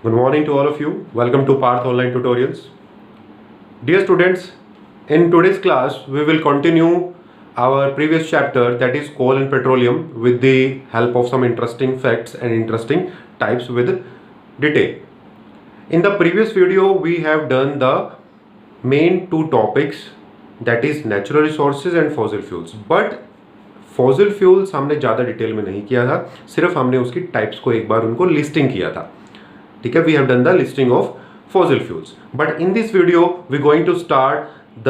Good morning to all of you. Welcome to Parth Online Tutorials. Dear students, in today's class we will continue our previous chapter, that is coal and petroleum, with the help of some interesting facts and interesting types with detail. In the previous video we have done the main two topics, that is natural resources and fossil fuels. But fossil fuels हमने ज़्यादा detail में नहीं किया था, सिर्फ हमने उसकी types को एक बार उनको लिस्टिंग किया था. ठीक है, we have done the listing of fossil fuels. But in this video we going to start the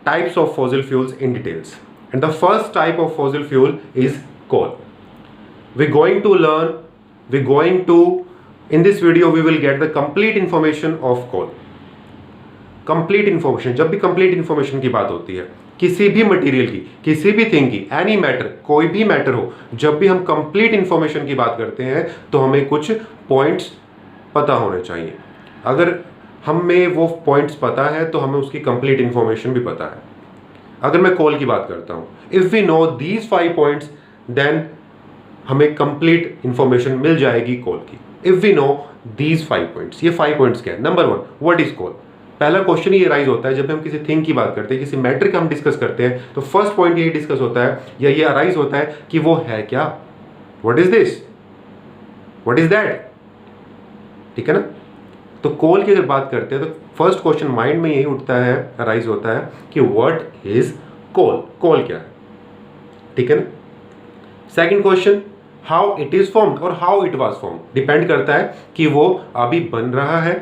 types of fossil fuels in details. And the first type of fossil fuel is coal. We going to in this video we will get the complete information of coal. Complete information, जब भी complete information की बात होती है किसी भी material की, किसी भी थिंग की, एनी मैटर, कोई भी मैटर हो, जब भी हम कंप्लीट इंफॉर्मेशन की बात करते हैं तो हमें कुछ पॉइंट्स पता होने चाहिए. अगर हमें वो पॉइंट्स पता है तो हमें उसकी कंप्लीट इंफॉर्मेशन भी पता है. अगर मैं कोल की बात करता हूँ, if we know these 5 points then हमें कंप्लीट इंफॉर्मेशन मिल जाएगी कोल की. If we know these 5 points, ये 5 पॉइंट्स क्या है? Number 1, what is coal? पहला क्वेश्चन ये राइज होता है जब हम किसी थिंग की बात करते हैं, किसी मैटर का हम डिस्कस करते हैं, तो फर्स्ट पॉइंट यही डिस्कस होता है या ये अराइज होता है कि वो है क्या. What is this, what is that. ठीक है ना. तो कोल की अगर बात करते हैं तो फर्स्ट क्वेश्चन माइंड में यही उठता है, अराइज होता है कि व्हाट इज कोल, कोल क्या है. ठीक है ना. Second question, how it is formed और how it was formed. Depend करता है कि वो अभी बन रहा है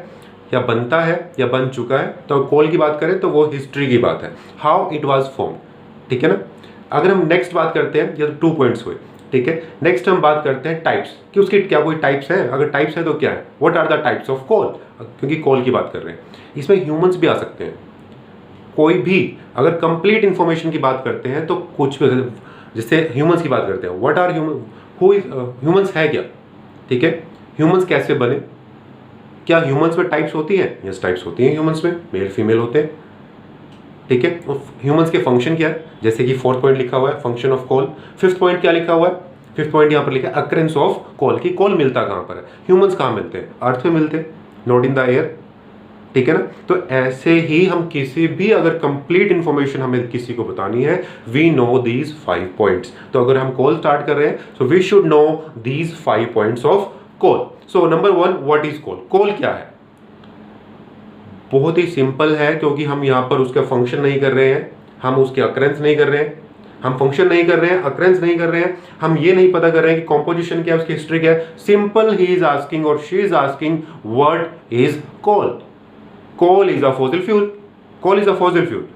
या बनता है या बन चुका है. तो कोल की बात करें तो वो हिस्ट्री की बात है, हाउ इट वाज फॉर्म. ठीक है ना. अगर हम नेक्स्ट बात करते हैं, ये 2 पॉइंट्स हुए. ठीक है. नेक्स्ट हम बात करते हैं टाइप्स, कि उसकी क्या कोई टाइप्स है. अगर टाइप्स है तो क्या है, what are the types of coal. क्योंकि कोल की बात कर रहे हैं, इसमें ह्यूमंस भी आ सकते हैं. कोई भी अगर कंप्लीट इंफॉर्मेशन की बात करते हैं तो कुछ भी, जैसे ह्यूमंस की बात करते हैं, what are human, who is humans है क्या. ठीक है. ह्यूमंस कैसे बने, क्या ह्यूमंस में टाइप्स होती हैं? यस, टाइप्स होती हैं ह्यूमंस में, मेल फीमेल होते हैं. ठीक है. ह्यूमंस के फंक्शन क्या है, जैसे कि 4th पॉइंट लिखा हुआ है function of coal. 5th point क्या लिखा हुआ है, 5th पॉइंट यहाँ पर लिखा है अक्रेंस ऑफ कोल, की कोल मिलता कहाँ पर है. ह्यूमंस कहाँ मिलते हैं, अर्थ में मिलते हैं, नॉट इन द एयर. ठीक है ना. तो ऐसे ही हम किसी भी अगर कंप्लीट इंफॉर्मेशन हमें किसी को बतानी है, वी नो दीज 5 पॉइंट्स. तो अगर हम कोल स्टार्ट कर रहे हैं so we should know these 5 points of coal. So number 1, what is coal. Coal क्या है? बहुत ही सिंपल है, क्योंकि हम यहां पर उसका फंक्शन नहीं कर रहे हैं, हम उसके अक्रेंस नहीं कर रहे हैं, हम फंक्शन नहीं कर रहे हैं, अक्रेंस नहीं कर रहे हैं, हम ये नहीं पता कर रहे हैं कि कॉम्पोजिशन क्या है, उसकी हिस्ट्री क्या है. सिंपल, ही इज आस्किंग और she is asking what is coal. Coal is a fossil fuel. Coal is a fossil fuel.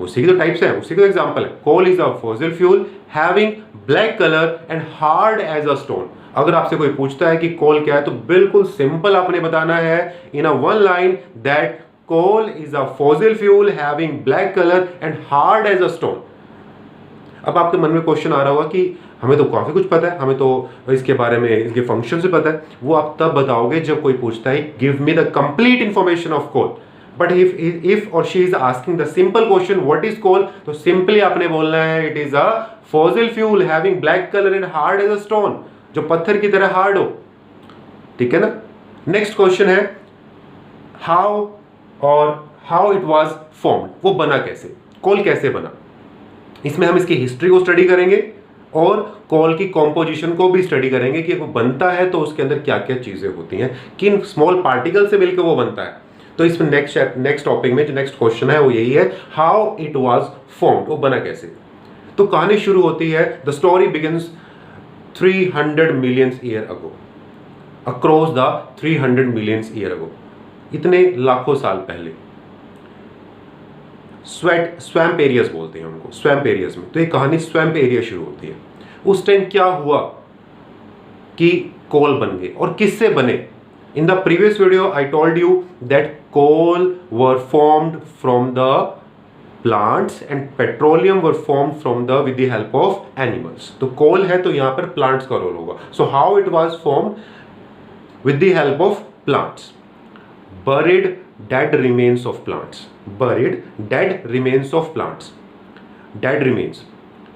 उसी की तो टाइप्स है, उसी का एग्जांपल है. Coal is a fossil fuel having black colour and hard as a stone. अगर आपसे कोई पूछता है कि कोल क्या है तो बिल्कुल सिंपल आपने बताना है in a 1 line that coal is a fossil fuel having black colour and hard as a stone. अब आपके मन में क्वेश्चन आ रहा होगा कि हमें तो काफी कुछ पता है, हमें तो इसके बारे में, इसके फंक्शन से पता है. वो आप तब बताओगे जब कोई पूछता है give me the complete information of coal. But if और she is asking the simple question what is coal, तो सिंपली आपने बोलना है it is a fossil fuel having black colour and hard as a stone, जो पत्थर की तरह hard हो. ठीक है ना. नेक्स्ट क्वेश्चन है हाउ इट वाज फॉर्म्ड. वो बना कैसे, कोल कैसे बना. इसमें हम इसकी हिस्ट्री को स्टडी करेंगे और कोल की कॉम्पोजिशन को भी स्टडी करेंगे कि वो बनता है तो उसके अंदर क्या क्या चीजें होती हैं, किन स्मॉल पार्टिकल से मिलकर वो बनता है. तो इसमें नेक्स्ट टॉपिक में जो नेक्स्ट क्वेश्चन है वो यही है, हाउ इट वाज फॉर्म्ड. वो बना कैसे. तो कहानी शुरू होती है, the story begins 300 million years ago, across the 300 million years ago. इतने लाखों साल पहले. स्वैम्प एरियाज बोलते हैं उनको, स्वैम्प एरियाज में. तो ये कहानी स्वैम्प एरिया शुरू होती है. उस टाइम क्या हुआ कि कोल बन गए और किससे बने. In the previous video I told you that coal were formed from the plants and petroleum were formed from the with the help of animals. तो कोल है तो यहाँ पर plants का रोल होगा. So how it was formed with the help of plants. Buried dead remains of plants. Buried dead remains of plants. Dead remains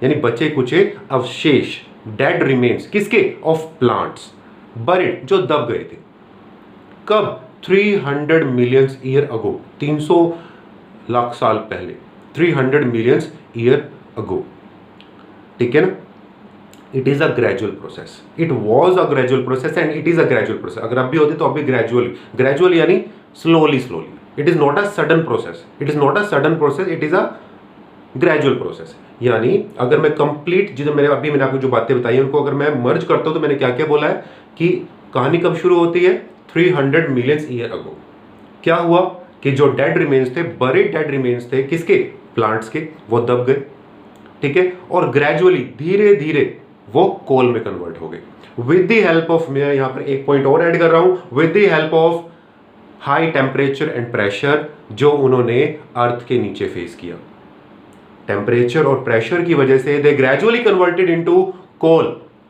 यानी बचे कुचे अवशेष. Dead remains किसके? Of plants. बरिड, जो दब गए थे। कब? 300 मिलियन ईयर अगो, 300 लाख साल पहले, 300 मिलियन ईयर अगो। ठीक है ना? It is a gradual process, it was a gradual process and it is a gradual process. अगर अब भी होती तो अब भी ग्रेजुअली, ग्रेजुअल यानी slowly slowly. It is not a sudden process, it is not a sudden process, it is a gradual process. यानी अगर मैं कंप्लीट जो मैंने आपको जो बातें बताई उनको अगर मैं मर्ज करता हूं तो मैंने क्या क्या बोला है कि कहानी कब शुरू होती है? 300 मिलियन ईयर अगो। क्या हुआ कि जो डेड रिमेन्स थे, बरीड डेड रिमेन्स थे, किसके? प्लांट्स के, वो दब गए। ठीक है, और ग्रेजुअली धीरे धीरे वो कोल में कन्वर्ट हो गए विद द हेल्प ऑफ, मैं यहां पर एक पॉइंट और ऐड कर रहा हूं, with the help of high temperature and pressure जो उन्होंने अर्थ के नीचे फेस किया। टेम्परेचर और प्रेशर की वजह से दे ग्रेजुअली कन्वर्टेड इनटू कोल।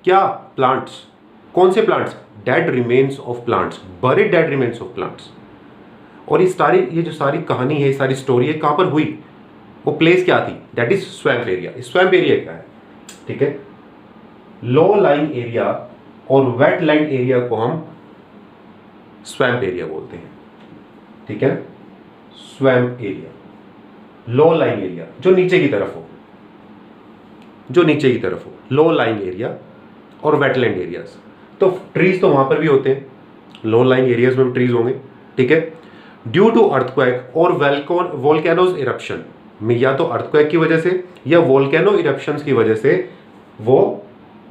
क्या? प्लांट्स। कौन से plants? Dead remains of plants, buried dead remains of plants. और ये जो सारी कहानी है, सारी स्टोरी है, कहां पर हुई? वो प्लेस क्या थी? That is swamp area. Swamp area क्या है? ठीक है, लो लाइंग एरिया और वेटलैंड एरिया को हम स्वैम्प एरिया बोलते हैं। ठीक है, swamp area, low lying area, जो नीचे की तरफ हो, जो नीचे की तरफ हो, लो लाइंग एरिया और वेटलैंड एरियाज। तो ट्रीज तो वहां पर भी होते हैं, लो लाइंग एरियाज में भी ट्रीज होंगे। ठीक है, ड्यू टू अर्थक्वेक और वोल्केनोज इरप्शन में, या तो अर्थक्वेक की वजह से या वोल्केनो इरप्शंस की वजह से वो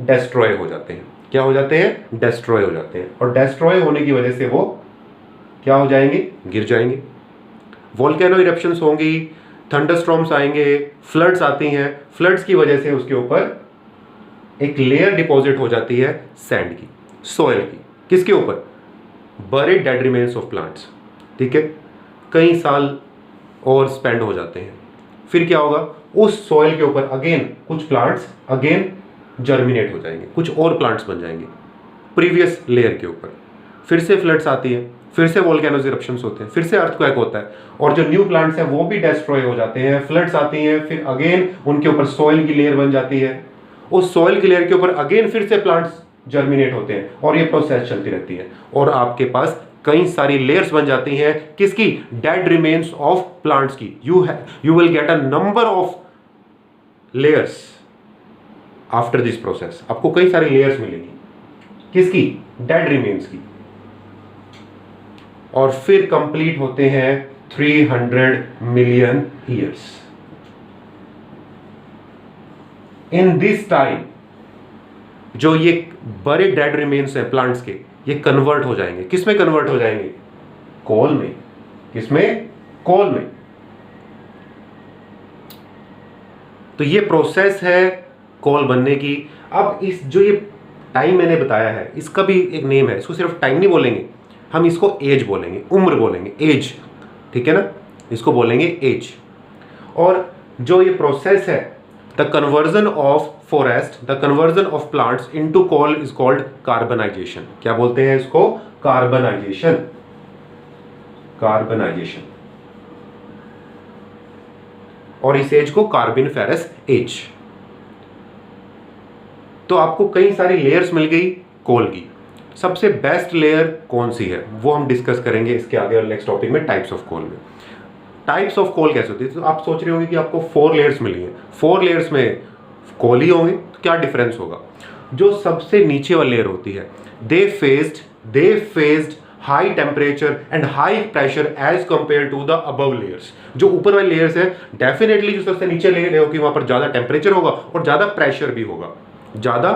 डेस्ट्रॉय हो जाते हैं। क्या हो जाते हैं? डेस्ट्रॉय हो जाते हैं। और डेस्ट्रॉय होने की वजह से वो क्या हो जाएंगे? गिर जाएंगे। वोल्केनो इरप्शंस होंगी, थंडरस्टॉर्म्स आएंगे, फ्लड्स आती हैं, फ्लड्स की वजह से उसके ऊपर एक लेयर डिपॉजिट हो जाती है सैंड की, सॉइल की। किसके ऊपर? Buried dead remains of plants. ठीक है, कई साल और स्पेंड हो जाते हैं। फिर क्या होगा? उस सॉइल के ऊपर अगेन कुछ प्लांट्स अगेन जर्मिनेट हो जाएंगे, कुछ और प्लांट्स बन जाएंगे प्रीवियस लेयर के ऊपर। फिर से फ्लड्स आती है, फिर से वोल्केनोज इरप्शंस होते हैं, फिर से अर्थक्वेक होता है, और जो न्यू प्लांट्स हैं वो भी डिस्ट्रॉय हो जाते हैं। फ्लड्स आती हैं, फिर अगेन उनके ऊपर सॉइल की लेयर बन जाती है, उस सॉइल की लेयर के ऊपर अगेन फिर से प्लांट्स जर्मिनेट होते हैं, और ये प्रोसेस चलती रहती है। और आपके पास कई सारी लेयर्स बन जाती हैं, किसकी? डेड रिमेन्स ऑफ प्लांट्स की। You will get a number of layers after this process. आपको कई सारी लेयर्स मिलेंगी, किसकी? डेड रिमेन्स की। और फिर कंप्लीट होते हैं 300 million years. In this time जो ये बड़े डेड रिमेन्स हैं प्लांट्स के, ये कन्वर्ट हो जाएंगे। किस में कन्वर्ट हो जाएंगे? कोल में। किसमें? कोल में। तो ये प्रोसेस है कोल बनने की। अब इस जो ये टाइम मैंने बताया है, इसका भी एक नेम है। इसको सिर्फ टाइम नहीं बोलेंगे, हम इसको एज बोलेंगे, उम्र बोलेंगे, एज। ठीक है ना, इसको बोलेंगे एज। और जो ये प्रोसेस है, the conversion of forest, the conversion of plants into coal is called carbonisation. क्या बोलते हैं इसको? कार्बनाइजेशन। कार्बनाइजेशन। और इस एज को कार्बनिफेरस एज। तो आपको कई सारी लेयर्स मिल गई कोल की। सबसे बेस्ट लेयर कौन सी है वो हम डिस्कस करेंगे इसके आगे और नेक्स्ट टॉपिक में, टाइप्स ऑफ कोल में। टाइप्स ऑफ कोल कैसे होती है? तो आप सोच रहे होंगे कि आपको 4 लेयर्स मिली हैं, 4 लेयर्स में कोल ही होंगे, तो क्या डिफरेंस होगा? जो सबसे नीचे वाली लेयर होती है, they faced high temperature and high pressure as compare to the above layers. जो ऊपर वाली लेयर्स है, डेफिनेटली जो सबसे नीचे लेयर होगी वहां पर ज्यादा टेम्परेचर होगा और ज्यादा प्रेशर भी होगा। ज्यादा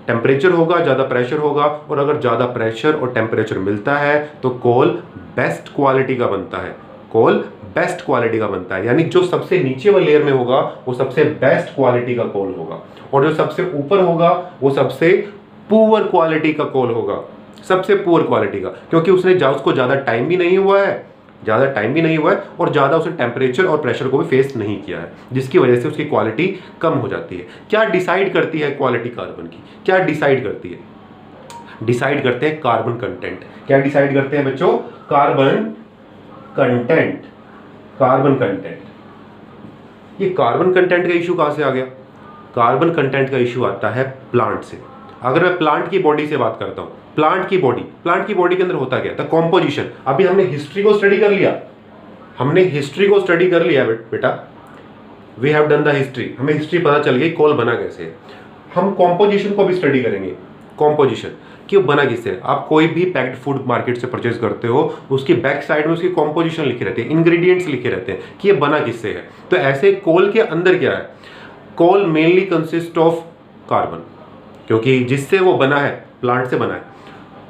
टेम्परेचर होगा, ज्यादा प्रेशर होगा, और अगर ज्यादा प्रेशर और टेम्परेचर मिलता है तो कोल बेस्ट क्वालिटी का बनता है। कोल बेस्ट क्वालिटी का बनता है, यानी जो सबसे नीचे वाली लेयर में होगा वो सबसे बेस्ट क्वालिटी का कोल होगा, और जो सबसे ऊपर होगा वो सबसे पुअर क्वालिटी का कोल होगा। सबसे पुअर क्वालिटी का, क्योंकि उसको ज्यादा टाइम भी नहीं हुआ है, और ज्यादा उसने टेम्परेचर और प्रेशर को भी फेस नहीं किया है, जिसकी वजह से उसकी क्वालिटी कम हो जाती है। क्या डिसाइड करती है क्वालिटी कार्बन की? क्या डिसाइड करती है? डिसाइड करते हैं कार्बन कंटेंट। क्या डिसाइड करते हैं बच्चों? Carbon content. Carbon content. ये कार्बन कंटेंट का इशू कहां से आ गया? कार्बन कंटेंट का इशू आता है प्लांट से। अगर मैं प्लांट की बॉडी से बात करता हूँ, प्लांट की बॉडी के अंदर होता क्या था, कॉम्पोजिशन। अभी हमने हिस्ट्री को स्टडी कर लिया, बेटा, we have done the history, हमें हिस्ट्री पता चल गई कोल बना कैसे है। हम कॉम्पोजिशन को भी स्टडी करेंगे, कॉम्पोजिशन कि वो बना किससे। आप कोई भी पैक्ड फूड मार्केट से परचेज करते हो, उसकी बैक साइड में उसकी कॉम्पोजिशन लिखे रहते हैं, इंग्रेडिएंट्स लिखे रहते हैं कि ये बना किससे है। तो ऐसे कोल के अंदर क्या है, कोल मेनली कंसिस्ट ऑफ कार्बन, क्योंकि जिससे वो बना है प्लांट से बना है,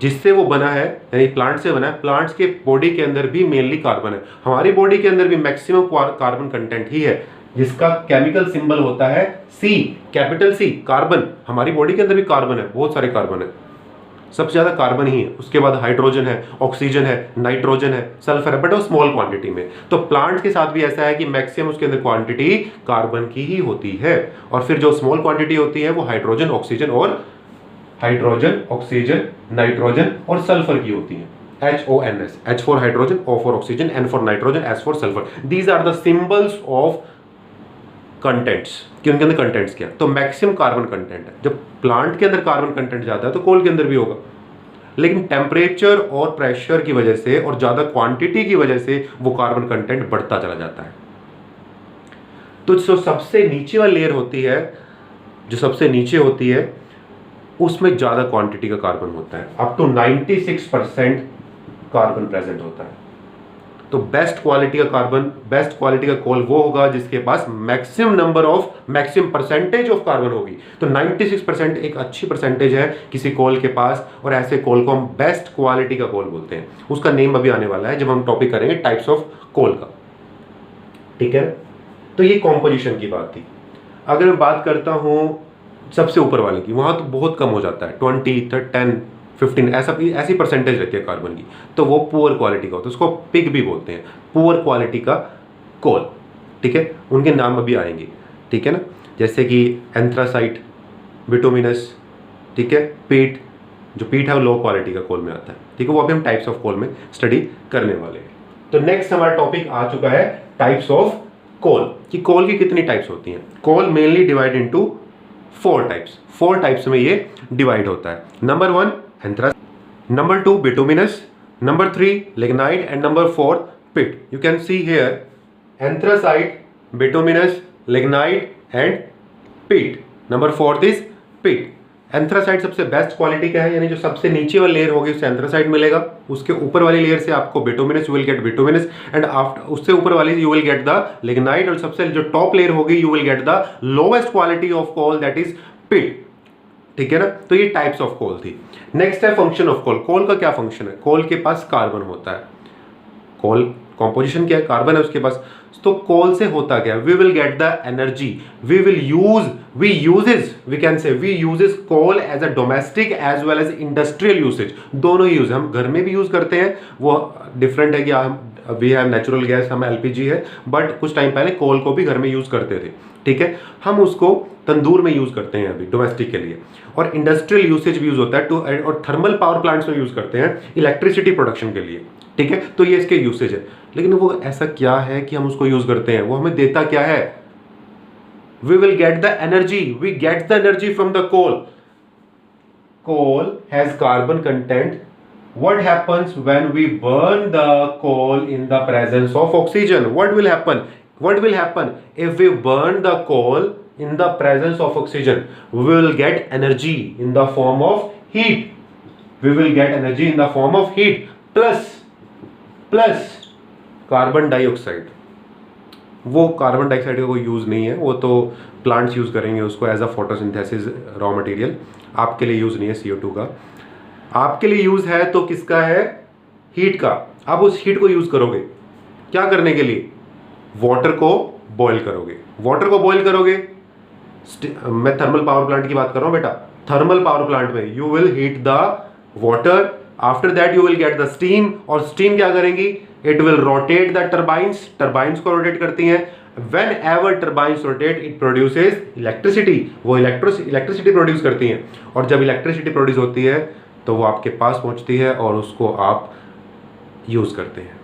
यानी प्लांट से बना है। प्लांट्स के बॉडी के अंदर भी मेनली कार्बन है, हमारी बॉडी के अंदर भी मैक्सिमम कार्बन कंटेंट ही है, जिसका केमिकल सिंबल होता है सी, कैपिटल सी, कार्बन। हमारी बॉडी के अंदर भी कार्बन है, बहुत सारे कार्बन है, सबसे ज्यादा कार्बन ही है। उसके बाद हाइड्रोजन है, ऑक्सीजन है, नाइट्रोजन है, सल्फर है, बट वो स्मॉल क्वांटिटी में। तो प्लांट के साथ भी ऐसा है कि मैक्सिमम उसके अंदर क्वांटिटी कार्बन की ही होती है, और फिर जो स्मॉल क्वांटिटी होती है वो हाइड्रोजन, ऑक्सीजन, नाइट्रोजन और सल्फर की होती है। HONS, H for hydrogen, O for oxygen, N for nitrogen, S for sulphur. These are the symbols of contents, कि उनके अंदर कंटेंट्स क्या है। तो मैक्सिमम कार्बन कंटेंट है। जब प्लांट के अंदर कार्बन कंटेंट ज्यादा है तो कोल के अंदर भी होगा, लेकिन टेम्परेचर और प्रेशर की वजह से और ज्यादा क्वांटिटी की वजह से वो कार्बन कंटेंट बढ़ता चला जाता है। तो जो सबसे नीचे वाली लेयर होती है, उसमें ज्यादा क्वांटिटी का कार्बन होता है, अप टू 96% कार्बन प्रेजेंट होता है। तो बेस्ट क्वालिटी का कोल वो होगा जिसके पास मैक्सिमम परसेंटेज ऑफ कार्बन होगी। तो 96% एक अच्छी परसेंटेज है किसी कोल के पास, और ऐसे कोल को हम बेस्ट क्वालिटी का कोल बोलते हैं। उसका नेम अभी आने वाला है जब हम टॉपिक करेंगे टाइप्स ऑफ कोल का, ठीक है। तो ये कॉम्पोजिशन की बात थी। अगर मैं बात करता हूं सबसे ऊपर वाले की, वहां तो बहुत कम हो जाता है, 20, 10, 15 ऐसी परसेंटेज रहती है कार्बन की, तो वो पुअर क्वालिटी का होता है, उसको पिग भी बोलते हैं, पुअर क्वालिटी का कोल, ठीक है। उनके नाम अभी आएंगे, ठीक है ना, जैसे कि एंथ्रासाइट, बिटुमिनस, ठीक है, पीट। जो पीट है वो लो क्वालिटी का कोल में आता है, ठीक है। वो अभी हम टाइप्स ऑफ कोल में स्टडी करने वाले हैं। तो नेक्स्ट हमारा टॉपिक आ चुका है टाइप्स ऑफ कोल, कि कोल की कितनी टाइप्स होती हैं। Coal mainly divide into 4 types में ये डिवाइड होता है। Number 1 anthracite, number 2 bituminous, number 3 lignite, and number 4 peat. You can see here anthracite, bituminous, lignite and peat. Number 4 is peat. Anthracite सबसे बेस्ट क्वालिटी का है, यानी जो सबसे नीचे वाली लेयर होगी उससे एंथ्रासाइट मिलेगा, उसके ऊपर वाली लेयर से आपको bituminous, you will get bituminous, and after उससे ऊपर वाली you will get the lignite, और सबसे जो टॉप लेयर होगी you will get the lowest quality of coal, that is peat, ठीक है ना। तो ये टाइप्स ऑफ कोल थी। नेक्स्ट है फंक्शन ऑफ कोल। कोल का क्या फंक्शन है, कोल के पास कार्बन होता है, कोल कॉम्पोजिशन क्या है, कार्बन है उसके पास। तो कोल से होता क्या है, we will get the energy, we uses coal as a domestic as well as industrial usage, दोनों ही यूज। हम घर में भी यूज करते हैं, वो डिफरेंट है कि हम वी हैव नेचुरल गैस, हम LPG है, बट कुछ टाइम पहले कोल को भी घर में यूज करते थे, ठीक है। हम उसको तंदूर में यूज करते हैं अभी डोमेस्टिक के लिए, और इंडस्ट्रियल यूसेज भी यूज होता है और थर्मल पावर प्लांट्स में यूज करते हैं इलेक्ट्रिसिटी प्रोडक्शन के लिए, ठीक है। तो ये इसके यूसेज है। लेकिन वो ऐसा क्या है कि हम उसको यूज करते हैं, वो हमें देता क्या है, we will get the energy, we get the energy from the coal. Coal has carbon content. What happens when we burn the coal in the presence of oxygen? What will happen if we burn the coal in the presence of oxygen? We will get energy in the form of heat. Plus carbon dioxide. वो carbon dioxide का कोई use नहीं है, वो तो plants use करेंगे उसको as a photosynthesis raw material. आपके लिए यूज नहीं है CO2 का, आपके लिए यूज है तो किसका है, हीट का। आप उस हीट को यूज करोगे क्या करने के लिए, वाटर को बॉईल करोगे। मैं थर्मल पावर प्लांट की बात कर रहा हूं बेटा। थर्मल पावर प्लांट में you will heat the water, after that you will get the steam, और स्टीम क्या करेंगी, it will rotate the turbines को रोटेट करती हैं। Whenever turbines rotate, it produces electricity. वो इलेक्ट्रिसिटी प्रोड्यूस करती हैं, और जब इलेक्ट्रिसिटी प्रोड्यूस होती है तो वो आपके पास पहुंचती है और उसको आप यूज करते हैं,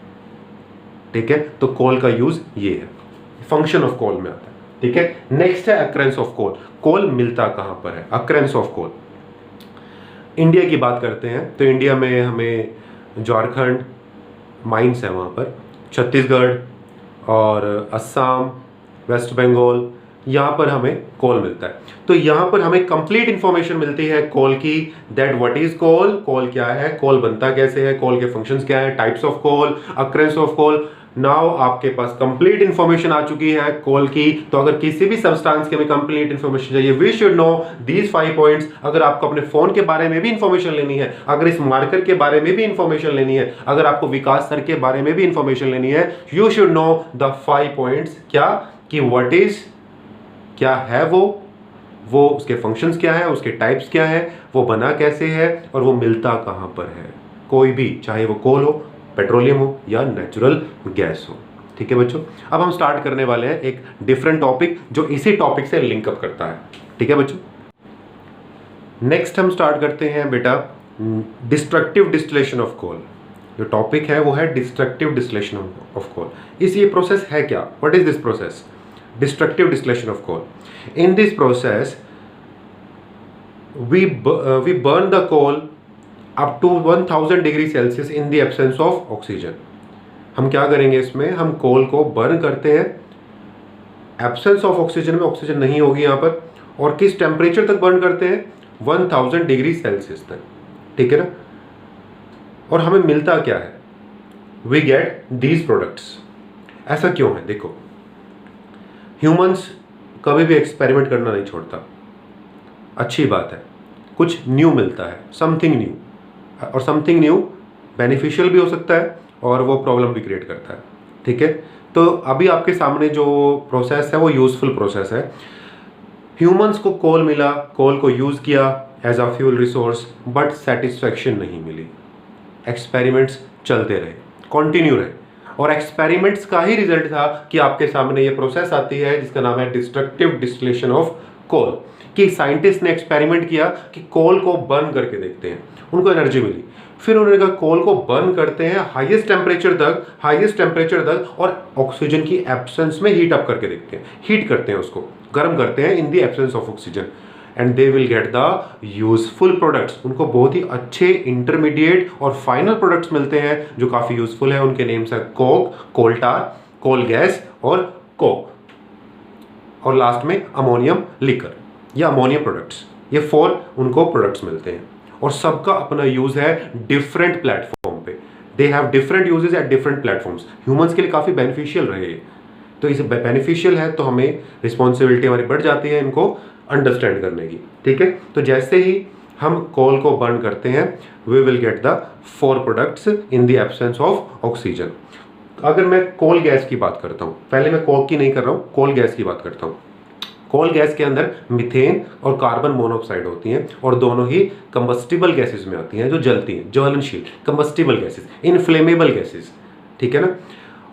ठीक है। तो कोल का यूज ये है, फंक्शन ऑफ कोल में आता है, ठीक है। नेक्स्ट है अक्रेंस ऑफ कोल। कोल मिलता कहां पर है, अक्रेंस ऑफ कोल। इंडिया की बात करते हैं तो इंडिया में हमें झारखंड माइंस है, वहाँ पर छत्तीसगढ़ और असम, वेस्ट बंगाल, यहाँ पर हमें कोल मिलता है। तो यहाँ पर हमें कंप्लीट इंफॉर्मेशन मिलती है कोल की, that what is coal, coal क्या है, कोल बनता कैसे है, कोल के फंक्शंस क्या है, types of coal, occurrences of coal. Now आपके पास कंप्लीट इंफॉर्मेशन आ चुकी है कोल की। तो अगर किसी भी सब्सटेंस के में कंप्लीट इंफॉर्मेशन चाहिए, we should know these 5 points. अगर आपको अपने फोन के बारे में भी इंफॉर्मेशन लेनी है, अगर इस मार्कर के बारे में भी इंफॉर्मेशन लेनी है, अगर आपको विकास सर के बारे में भी इंफॉर्मेशन लेनी है, you should know the 5 points. क्या कि व्हाट इज, क्या है वो उसके फंक्शंस क्या है, उसके टाइप्स क्या है, वो बना कैसे है और वो मिलता कहां पर है। कोई भी, चाहे वो कोल हो, पेट्रोलियम हो या नेचुरल गैस हो। ठीक है बच्चों, अब हम स्टार्ट करने वाले हैं एक डिफरेंट टॉपिक जो इसी टॉपिक से लिंकअप करता है। ठीक है बच्चों, नेक्स्ट हम स्टार्ट करते हैं बेटा डिस्ट्रक्टिव डिस्टिलेशन ऑफ कोल। जो टॉपिक है वो है डिस्ट्रक्टिव डिस्टिलेशन ऑफ कोल। ये प्रोसेस है क्या, what is this process? Destructive distillation of coal. In this process, we burn the coal up to 1000 degree Celsius in the absence of oxygen. हम क्या करेंगे इसमें, हम कोल को बर्न करते हैं एब्सेंस ऑफ ऑक्सीजन में, ऑक्सीजन नहीं होगी यहाँ पर। और किस टेम्परेचर तक बर्न करते हैं? 1000 डिग्री सेल्सियस तक। ठीक है ना। और हमें मिलता क्या है? We get these products. ऐसा क्यों है? देखो, ह्यूमंस कभी भी एक्सपेरिमेंट करना नहीं छोड़ता, अच्छी बात है, कुछ न्यू मिलता है, समथिंग न्यू। और समथिंग न्यू बेनिफिशियल भी हो सकता है और वो प्रॉब्लम भी क्रिएट करता है। ठीक है, तो अभी आपके सामने जो प्रोसेस है वो यूजफुल प्रोसेस है। ह्यूमंस को कोल मिला, कोल को यूज़ किया as a fuel resource, but satisfaction नहीं मिली। एक्सपेरिमेंट्स चलते रहे, कंटिन्यू रहे, और एक्सपेरिमेंट्स का ही रिजल्ट था कि आपके सामने ये प्रोसेस आती है जिसका नाम है डिस्ट्रक्टिव डिस्टिलेशन ऑफ कोल। कि साइंटिस्ट ने एक्सपेरिमेंट किया कि कोल को बर्न करके देखते हैं, उनको एनर्जी मिली। फिर उन्होंने कहा कोल को बर्न करते हैं हाईएस्ट टेम्परेचर तक और ऑक्सीजन की एब्सेंस में हीट अप करके देखते हैं, हीट करते हैं, उसको गर्म करते हैं इन the absence of oxygen, and they will get the useful products. उनको बहुत ही अच्छे इंटरमीडिएट और फाइनल प्रोडक्ट्स मिलते हैं जो काफ़ी यूजफुल है। उनके नेम्स है कोक, कोल टार, कोल गैस और कोक, और लास्ट में अमोनियम लिकर या अमोनियम प्रोडक्ट्स। ये 4 उनको प्रोडक्ट्स मिलते हैं और सबका अपना यूज है डिफरेंट प्लेटफॉर्म पे। They have different uses at different platforms. Humans के लिए काफ़ी बेनिफिशियल रहे, तो इसे बेनिफिशियल है तो हमें रिस्पॉन्सिबिलिटी हमारी बढ़ जाती है इनको अंडरस्टैंड करने की। ठीक है, तो जैसे ही हम कोल को बर्न करते हैं, we will get the 4 products in the absence of oxygen. अगर मैं कोल गैस की बात करता हूँ, पहले मैं कोक की नहीं कर रहा हूँ, कोल गैस की बात करता हूँ। कोल गैस के अंदर मीथेन और कार्बन मोनोऑक्साइड होती हैं और दोनों ही कंबस्टिबल गैसेस में आती हैं, जो जलती हैं, ज्वलनशील कंबस्टिबल गैसेस, इनफ्लेमेबल गैसेस। ठीक है ना।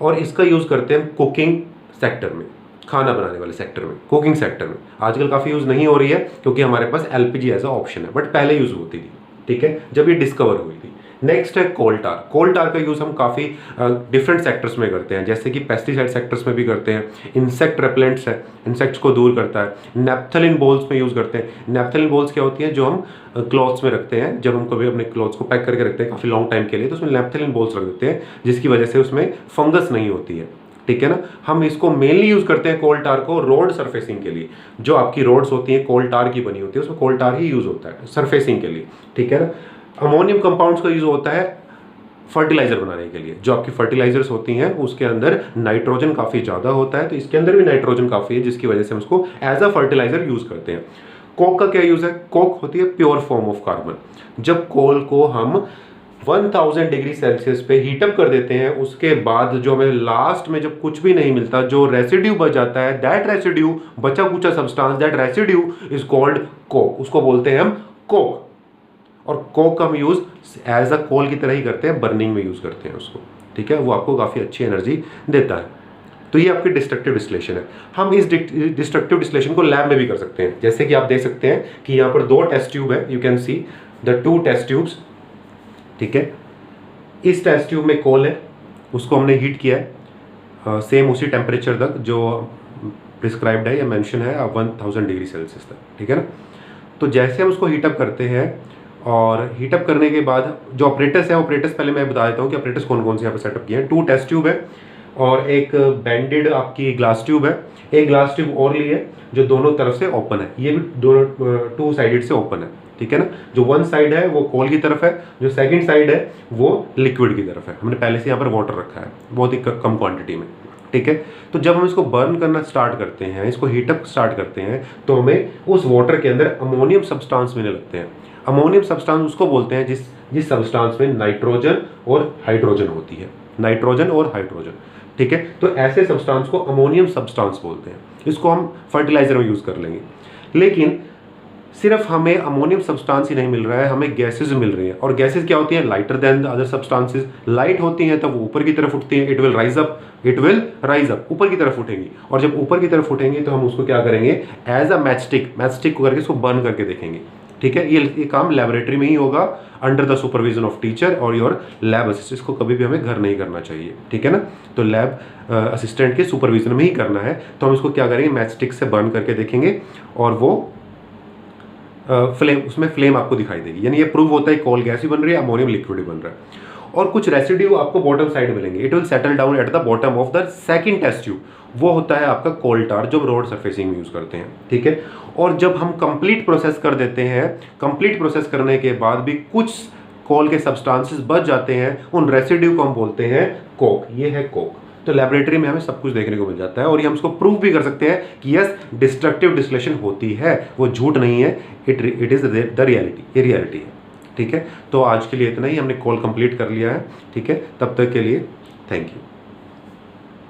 और इसका यूज करते हैं कुकिंग सेक्टर में, खाना बनाने वाले सेक्टर में, कुकिंग सेक्टर में। आजकल काफ़ी यूज़ नहीं हो रही है क्योंकि हमारे पास एलपीजी एज अ ऑप्शन है, बट पहले यूज़ होती थी। ठीक है, जब ये डिस्कवर हुई थी। नेक्स्ट है कोल टार। कोल टार का यूज़ हम काफ़ी डिफरेंट सेक्टर्स में करते हैं, जैसे कि पेस्टिसाइड सेक्टर्स में भी करते हैं। इंसेक्ट रेपेलेंट्स है, इंसेक्ट्स को दूर करता है। नेप्थलीन बॉल्स में यूज़ करते हैं। नेप्थलीन बॉल्स क्या होती हैं, जो हम क्लॉथ्स में रखते हैं, जब हम कभी अपने क्लॉथ्स को पैक करके रखते हैं काफ़ी लॉन्ग टाइम के लिए, तो उसमें नेप्थलीन बॉल्स रख देते हैं, जिसकी वजह से उसमें फंगस नहीं होती है। ठीक है ना। हम इसको मेनली यूज करते हैं कोल टार को रोड सरफेसिंग के लिए। जो आपकी रोड्स होती हैं कोल टार की बनी होती है, उसमें कोल टार ही यूज होता है सरफेसिंग के लिए। ठीक है ना। अमोनियम कंपाउंड्स का यूज होता है फर्टिलाइजर बनाने के लिए। जो आपकी फर्टिलाइजर्स होती हैं उसके अंदर नाइट्रोजन काफ़ी ज़्यादा होता है, तो इसके अंदर भी नाइट्रोजन काफ़ी है, जिसकी वजह से हम उसको एज अ फर्टिलाइजर यूज करते हैं। कोक का क्या यूज है? कोक होती है प्योर फॉर्म ऑफ कार्बन। जब कोल को हम 1000 डिग्री सेल्सियस पे हीटअप कर देते हैं, उसके बाद जो हमें लास्ट में जब कुछ भी नहीं मिलता, जो रेसिड्यू बच जाता है, दैट रेसिड्यू, बचा कुचा substance, that residue is called coke. उसको बोलते हैं हम कोक। और कोक का हम यूज एज अ कोल की तरह ही करते हैं, बर्निंग में यूज करते हैं उसको। ठीक है, वो आपको काफ़ी अच्छी एनर्जी देता है। तो ये आपकी डिस्ट्रक्टिव डिस्टिलेशन है। हम इस डिस्ट्रक्टिव डिस्टिलेशन को लैब में भी कर सकते हैं, जैसे कि आप देख सकते हैं कि यहाँ पर 2 टेस्ट ट्यूब है, you can see the 2 test tubes. ठीक है, इस टेस्ट ट्यूब में कोल है, उसको हमने हीट किया है सेम उसी टेम्परेचर तक जो प्रिस्क्राइब्ड है या मेंशन है 1000 डिग्री सेल्सियस तक। ठीक है ना। तो जैसे हम उसको हीटअप करते हैं और हीटअप करने के बाद जो ऑपरेटर्स हैं, ऑपरेटर्स पहले मैं बता देता हूँ कि ऑपरेटर्स कौन कौन से यहाँ पे सेटअप किए हैं। 2 टेस्ट ट्यूब है और एक बैंडेड आपकी ग्लास ट्यूब है, एक ग्लास ट्यूब और ली है जो दोनों तरफ से ओपन है, ये भी दोनों 2 साइडेड से ओपन है, ठीक है ना। जो 1 साइड है वो कोल की तरफ है, जो सेकंड साइड है वो लिक्विड की तरफ है। हमने पहले से यहाँ पर वाटर रखा है बहुत ही कम क्वांटिटी में, ठीक है। तो जब हम इसको बर्न करना स्टार्ट करते हैं, इसको हीटअप स्टार्ट करते हैं, तो हमें उस वाटर के अंदर अमोनियम सब्सटेंस मिलने लगते हैं। अमोनियम सब्सटेंस उसको बोलते हैं जिस सब्सटेंस में नाइट्रोजन और हाइड्रोजन होती है, नाइट्रोजन और हाइड्रोजन, ठीक है। तो ऐसे सब्सटेंस को अमोनियम सब्सटेंस बोलते हैं। इसको हम फर्टिलाइजर में यूज कर लेंगे। लेकिन सिर्फ हमें अमोनियम सब्सटेंस ही नहीं मिल रहा है, हमें गैसेज मिल रही हैं। और गैसेज क्या होती हैं? Lighter than other substances. Light होती हैं तब वो ऊपर की तरफ उठती हैं, इट विल राइज अप, ऊपर की तरफ उठेंगी। और जब ऊपर की तरफ उठेंगी तो हम उसको क्या करेंगे, एज अ मैचस्टिक को करके इसको बर्न करके देखेंगे, ठीक है। ये काम लेबोरेटरी में ही होगा under the supervision of teacher और योर लैब असिस्टेंट। इसको कभी भी हमें घर नहीं करना चाहिए, ठीक है ना। तो लैब असिस्टेंट के सुपरविजन में ही करना है। तो हम इसको क्या करेंगे, मैचस्टिक से बर्न करके देखेंगे और वो उसमें फ्लेम आपको दिखाई देगी। यानी ये प्रूव होता है कोल गैस ही बन रही है, अमोनियम लिक्विड ही बन रहा है। और कुछ रेसिड्यू आपको बॉटम साइड मिलेंगे, it will settle down at the bottom of the second test tube. वो होता है आपका कोल टार, जो रोड सरफेसिंग में यूज करते हैं, ठीक है। और जब हम कंप्लीट प्रोसेस कर देते हैं, कंप्लीट प्रोसेस करने के बाद भी कुछ कोल के सब्सटेंसेस बच जाते हैं, उन रेसिड्यू को हम बोलते हैं कोक। ये है कोक। तो लैबोरेटरी में हमें सब कुछ देखने को मिल जाता है और ये हम इसको प्रूव भी कर सकते हैं कि यस, डिस्ट्रक्टिव डिस्टिलेशन होती है, वो झूठ नहीं है, इट इज द रियलिटी, ये रियलिटी है, ठीक है। तो आज के लिए इतना ही, हमने कॉल कंप्लीट कर लिया है, ठीक है। तब तक के लिए थैंक यू।